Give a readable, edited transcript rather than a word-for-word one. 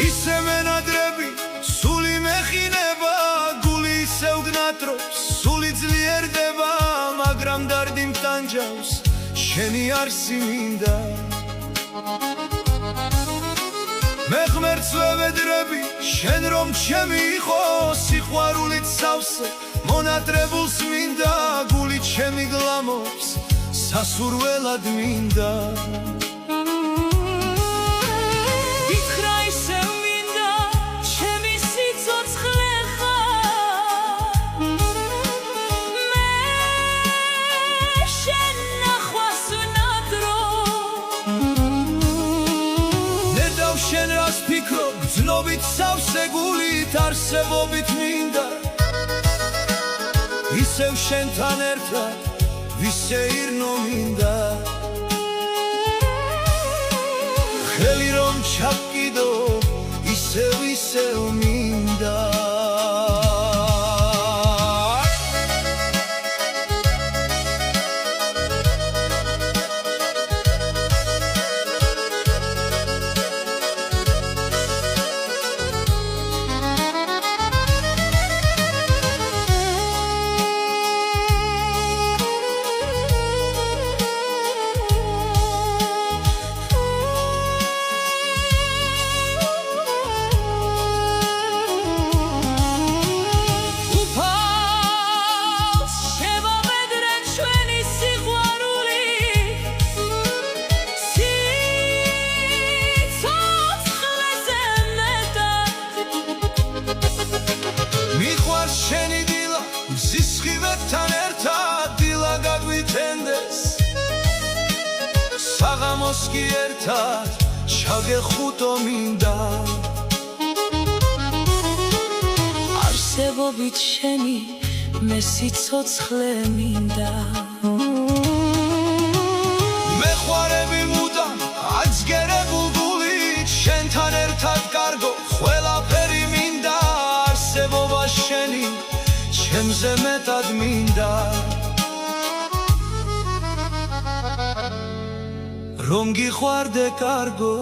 ისე მენადრები სული მეხინება გული ისევ გნატრობს სული ძლიერდება მაგრამ დარდი მტანჯავს შენი არსი მინდა მე ღმერთს ვევედრები შენ რომ ჩემი იყო სიყვარულით სავსე მონატრებულს მინდა გული ჩემი გლამობს სასურველად მინდა ითხრა ისე მინდა ჩემი სიცოცხლე ხარ მე შენ ნახვას ვნატრო ნედავ შენ რას ფიქრობ გრძნობით სავსე გულით არსებობით მინდა ისევ შენთან ერთად ვისეირნო მინდა ხელი რომ ჩაკიდო ისევ მინდა შენი დილა მზისხივებთან ერთად დილა გაგვიტენდეს საღამოს კი ერთად ჩაგეხუტო მინდა არსებობით შენი მე სიცოცხლე მინდა მეხვარები მუდამ აძგერებულ გულით შენთან ერთად კარგო ყველაფერი მინდა არსებობა შენი ჩემზე მეტად მინდა რომ გიყვარდე კარგო